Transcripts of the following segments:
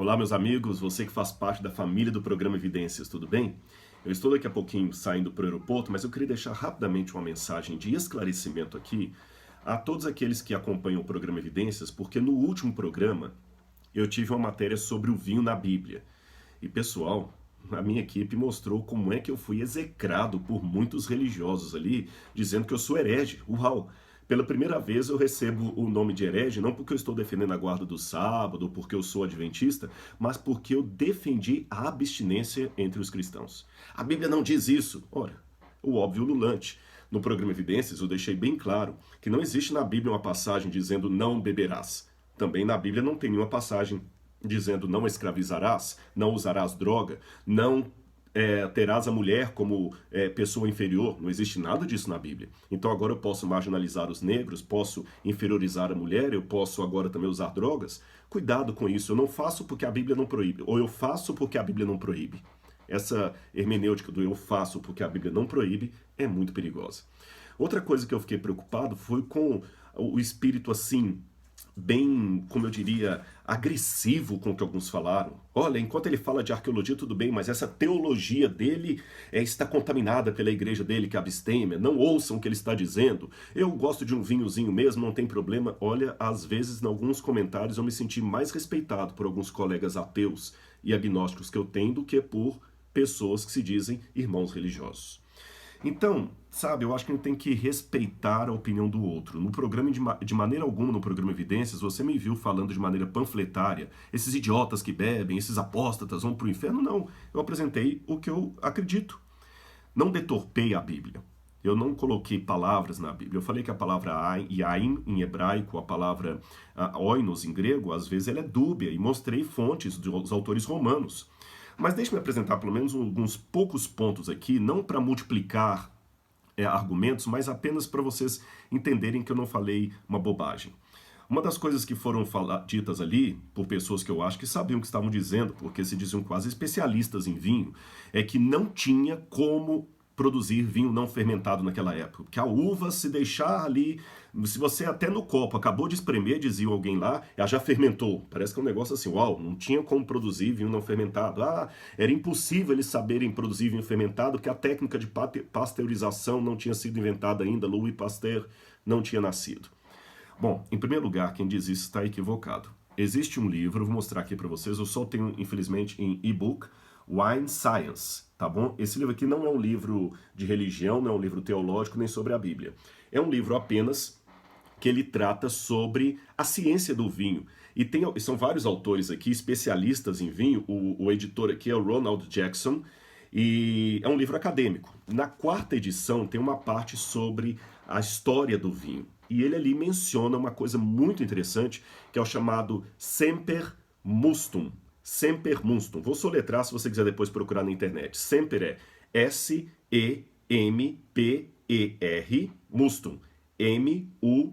Olá, meus amigos, você que faz parte da família do programa Evidências, tudo bem? Eu estou daqui a pouquinho saindo para o aeroporto, mas eu queria deixar rapidamente uma mensagem de esclarecimento aqui a todos aqueles que acompanham o programa Evidências, porque no último programa eu tive uma matéria sobre o vinho na Bíblia. E pessoal, a minha equipe mostrou como é que eu fui execrado por muitos religiosos ali, dizendo que eu sou herege. Uau! Pela primeira vez eu recebo o nome de herege, não porque eu estou defendendo a guarda do sábado, ou porque eu sou adventista, mas porque eu defendi a abstinência entre os cristãos. A Bíblia não diz isso. Ora, o óbvio ululante. No programa Evidências eu deixei bem claro que não existe na Bíblia uma passagem dizendo não beberás. Também na Bíblia não tem nenhuma passagem dizendo não escravizarás, não usarás droga, não terás a mulher como pessoa inferior. Não existe nada disso na Bíblia. Então agora eu posso marginalizar os negros, posso inferiorizar a mulher, eu posso agora também usar drogas. Cuidado com isso, eu não faço porque a Bíblia não proíbe, ou eu faço porque a Bíblia não proíbe. Essa hermenêutica do eu faço porque a Bíblia não proíbe é muito perigosa. Outra coisa que eu fiquei preocupado foi com o espírito assim, bem, como eu diria, agressivo com o que alguns falaram. Olha, enquanto ele fala de arqueologia, tudo bem, mas essa teologia dele está contaminada pela igreja dele, que é abstêmia. Não ouçam o que ele está dizendo. Eu gosto de um vinhozinho mesmo, não tem problema. Olha, às vezes, em alguns comentários, eu me senti mais respeitado por alguns colegas ateus e agnósticos que eu tenho do que por pessoas que se dizem irmãos religiosos. Então, sabe, eu acho que a gente tem que respeitar a opinião do outro. No programa, de maneira alguma, no programa Evidências, você me viu falando de maneira panfletária, esses idiotas que bebem, esses apóstatas vão para o inferno. Não, eu apresentei o que eu acredito. Não deturpei a Bíblia. Eu não coloquei palavras na Bíblia. Eu falei que a palavra yaim em hebraico, a palavra oinos em grego, às vezes ela é dúbia, e mostrei fontes dos autores romanos. Mas deixe-me apresentar pelo menos alguns poucos pontos aqui, não para multiplicar argumentos, mas apenas para vocês entenderem que eu não falei uma bobagem. Uma das coisas que foram ditas ali, por pessoas que eu acho que sabiam o que estavam dizendo, porque se diziam quase especialistas em vinho, é que não tinha como produzir vinho não fermentado naquela época. Porque a uva, se deixar ali, se você até no copo acabou de espremer, dizia alguém lá, ela já fermentou. Parece que é um negócio assim, uau, não tinha como produzir vinho não fermentado. Ah, era impossível eles saberem produzir vinho fermentado, porque a técnica de pasteurização não tinha sido inventada ainda, Louis Pasteur não tinha nascido. Bom, em primeiro lugar, quem diz isso está equivocado. Existe um livro, vou mostrar aqui para vocês, eu só tenho, infelizmente, em e-book, Wine Science, tá bom? Esse livro aqui não é um livro de religião, não é um livro teológico, nem sobre a Bíblia. É um livro apenas que ele trata sobre a ciência do vinho. E são vários autores aqui, especialistas em vinho. O editor aqui é o Ronald Jackson, e é um livro acadêmico. Na quarta edição tem uma parte sobre a história do vinho. E ele ali menciona uma coisa muito interessante, que é o chamado Semper Mustum. Semper Mustum. Vou soletrar se você quiser depois procurar na internet. Semper é S-E-M-P-E-R, Mustum. M-U-S-T-U-M.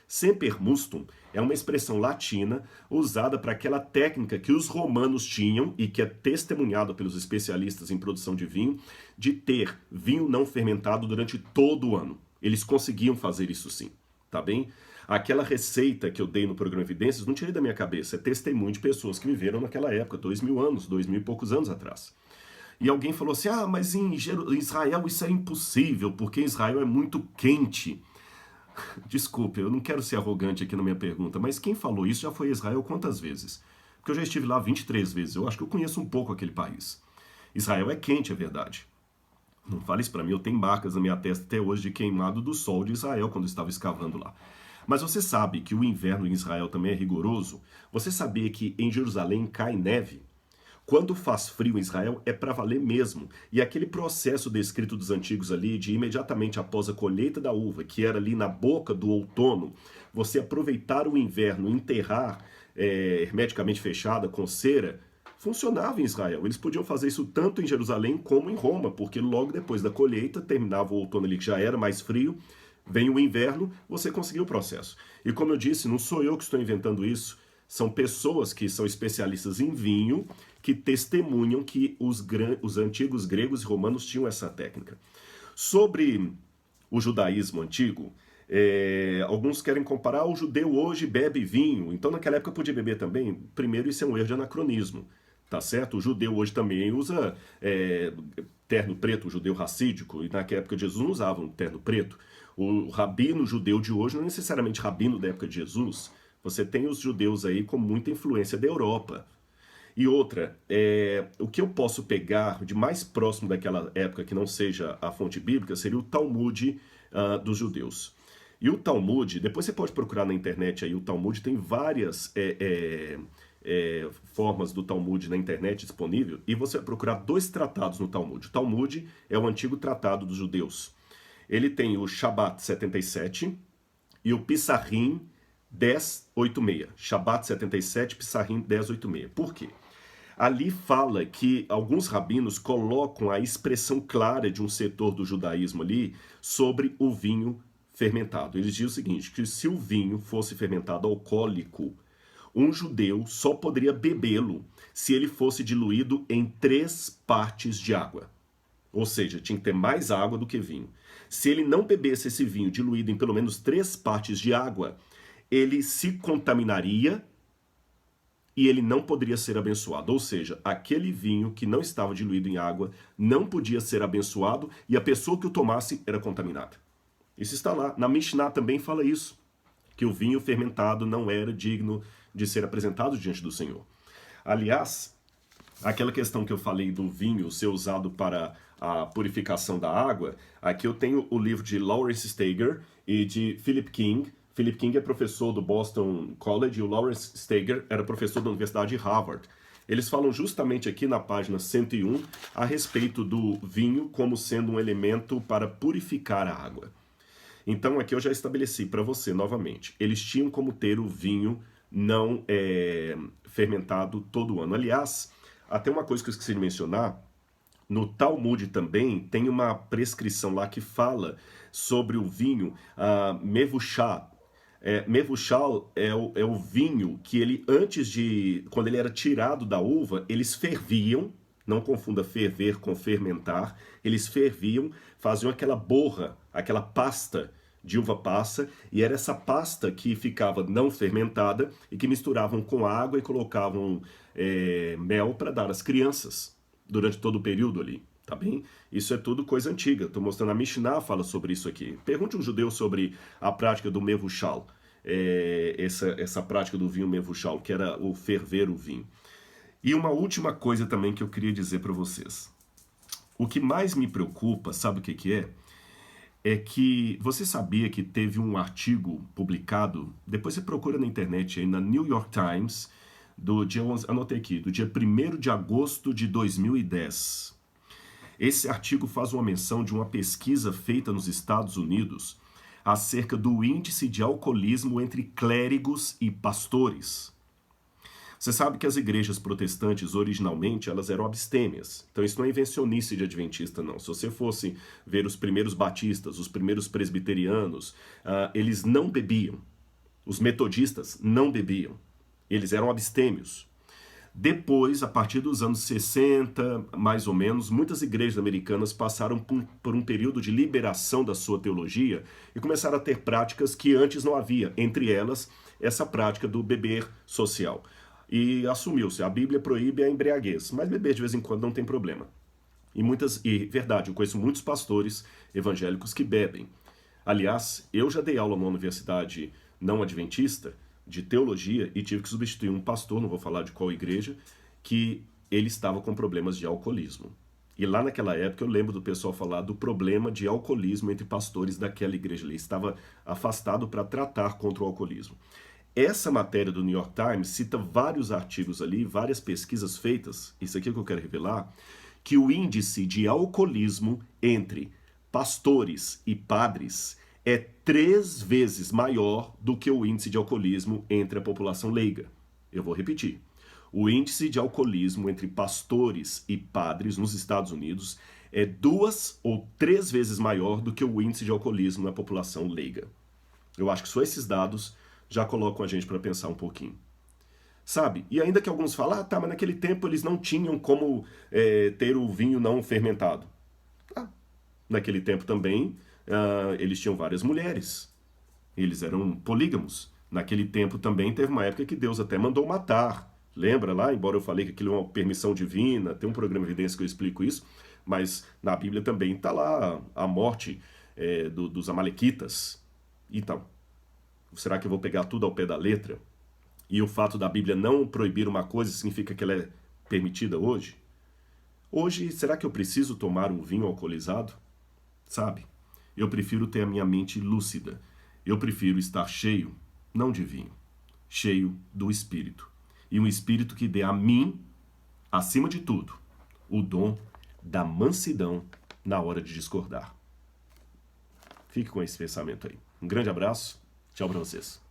Semper Mustum é uma expressão latina usada para aquela técnica que os romanos tinham e que é testemunhada pelos especialistas em produção de vinho, de ter vinho não fermentado durante todo o ano. Eles conseguiam fazer isso sim, tá bem? Aquela receita que eu dei no programa Evidências não tirei da minha cabeça, é testemunho de pessoas que viveram naquela época, 2000 anos, 2000 e poucos anos atrás. E alguém falou assim, mas em Israel isso é impossível, porque Israel é muito quente. Desculpe, eu não quero ser arrogante aqui na minha pergunta, mas quem falou isso já foi a Israel quantas vezes? Porque eu já estive lá 23 vezes, eu acho que eu conheço um pouco aquele país. Israel é quente, é verdade. Não fale isso pra mim, eu tenho marcas na minha testa até hoje de queimado do sol de Israel quando eu estava escavando lá. Mas você sabe que o inverno em Israel também é rigoroso? Você sabia que em Jerusalém cai neve? Quando faz frio em Israel é para valer mesmo. E aquele processo descrito dos antigos ali, de imediatamente após a colheita da uva, que era ali na boca do outono, você aproveitar o inverno, enterrar hermeticamente fechada com cera, funcionava em Israel. Eles podiam fazer isso tanto em Jerusalém como em Roma, porque logo depois da colheita, terminava o outono ali que já era mais frio, vem o inverno, você conseguiu o processo. E como eu disse, não sou eu que estou inventando isso, são pessoas que são especialistas em vinho que testemunham que os antigos gregos e romanos tinham essa técnica. Sobre o judaísmo antigo, Alguns querem comparar, o judeu hoje bebe vinho, então naquela época podia beber também. Primeiro, isso é um erro de anacronismo, tá certo? O judeu hoje também usa terno preto, o judeu racídico, e naquela época de Jesus não usava um terno preto. O rabino judeu de hoje não é necessariamente rabino da época de Jesus. Você tem os judeus aí com muita influência da Europa. E outra, o que eu posso pegar de mais próximo daquela época que não seja a fonte bíblica seria o Talmud dos judeus. E o Talmud, depois você pode procurar na internet aí, o Talmud tem várias formas do Talmud na internet disponível, e você vai procurar 2 tratados no Talmud. O Talmud é o antigo tratado dos judeus. Ele tem o Shabat 77 e o Pissahim 1086. Shabat 77, Pissahim 1086. Por quê? Ali fala que alguns rabinos colocam a expressão clara de um setor do judaísmo ali sobre o vinho fermentado. Eles dizem o seguinte, que se o vinho fosse fermentado alcoólico, um judeu só poderia bebê-lo se ele fosse diluído em 3 partes de água. Ou seja, tinha que ter mais água do que vinho. Se ele não bebesse esse vinho diluído em pelo menos 3 partes de água, ele se contaminaria e ele não poderia ser abençoado. Ou seja, aquele vinho que não estava diluído em água não podia ser abençoado e a pessoa que o tomasse era contaminada. Isso está lá. Na Mishnah também fala isso, que o vinho fermentado não era digno de ser apresentado diante do Senhor. Aliás, aquela questão que eu falei do vinho ser usado para a purificação da água, aqui eu tenho o livro de Lawrence Steger e de Philip King. Philip King é professor do Boston College e o Lawrence Steger era professor da Universidade de Harvard. Eles falam justamente aqui na página 101 a respeito do vinho como sendo um elemento para purificar a água. Então aqui eu já estabeleci para você novamente. Eles tinham como ter o vinho não fermentado todo ano. Aliás, até uma coisa que eu esqueci de mencionar, no Talmud também tem uma prescrição lá que fala sobre o vinho mevushal. Mevushal é o vinho que ele, quando ele era tirado da uva, eles ferviam, não confunda ferver com fermentar, eles ferviam, faziam aquela borra, aquela pasta de uva passa, e era essa pasta que ficava não fermentada e que misturavam com água e colocavam mel para dar às crianças durante todo o período ali. Tá bem? Isso é tudo coisa antiga. Estou mostrando a Mishnah fala sobre isso aqui. Pergunte um judeu sobre a prática do mevushal. Essa prática do vinho mevushal, que era o ferver o vinho. E uma última coisa também que eu queria dizer para vocês. O que mais me preocupa, sabe o que é? É que você sabia que teve um artigo publicado, depois você procura na internet aí, na New York Times, anotei aqui, do dia 1º de agosto de 2010. Esse artigo faz uma menção de uma pesquisa feita nos Estados Unidos acerca do índice de alcoolismo entre clérigos e pastores. Você sabe que as igrejas protestantes, originalmente, elas eram abstêmias. Então isso não é invencionice de adventista, não. Se você fosse ver os primeiros batistas, os primeiros presbiterianos, eles não bebiam. Os metodistas não bebiam. Eles eram abstêmios. Depois, a partir dos anos 60, mais ou menos, muitas igrejas americanas passaram por um período de liberação da sua teologia e começaram a ter práticas que antes não havia, entre elas, essa prática do beber social. E assumiu-se, a Bíblia proíbe a embriaguez, mas beber de vez em quando não tem problema. Verdade, eu conheço muitos pastores evangélicos que bebem. Aliás, eu já dei aula numa universidade não adventista, de teologia, e tive que substituir um pastor, não vou falar de qual igreja, que ele estava com problemas de alcoolismo. E lá naquela época eu lembro do pessoal falar do problema de alcoolismo entre pastores daquela igreja ali. Estava afastado para tratar contra o alcoolismo. Essa matéria do New York Times cita vários artigos ali, várias pesquisas feitas, isso aqui é o que eu quero revelar, que o índice de alcoolismo entre pastores e padres é 3 vezes maior do que o índice de alcoolismo entre a população leiga. Eu vou repetir. O índice de alcoolismo entre pastores e padres nos Estados Unidos é 2 ou 3 vezes maior do que o índice de alcoolismo na população leiga. Eu acho que só esses dados já colocam a gente para pensar um pouquinho. Sabe? E ainda que alguns falam, mas naquele tempo eles não tinham como ter o vinho não fermentado. Naquele tempo também, eles tinham várias mulheres. Eles eram polígamos. Naquele tempo também teve uma época que Deus até mandou matar. Lembra lá? Embora eu falei que aquilo é uma permissão divina, tem um programa de evidência que eu explico isso, mas na Bíblia também está lá a morte dos amalequitas. Então, será que eu vou pegar tudo ao pé da letra? E o fato da Bíblia não proibir uma coisa significa que ela é permitida hoje? Hoje, será que eu preciso tomar um vinho alcoolizado? Sabe? Eu prefiro ter a minha mente lúcida. Eu prefiro estar cheio, não de vinho, cheio do Espírito. E um Espírito que dê a mim, acima de tudo, o dom da mansidão na hora de discordar. Fique com esse pensamento aí. Um grande abraço. Tchau para vocês.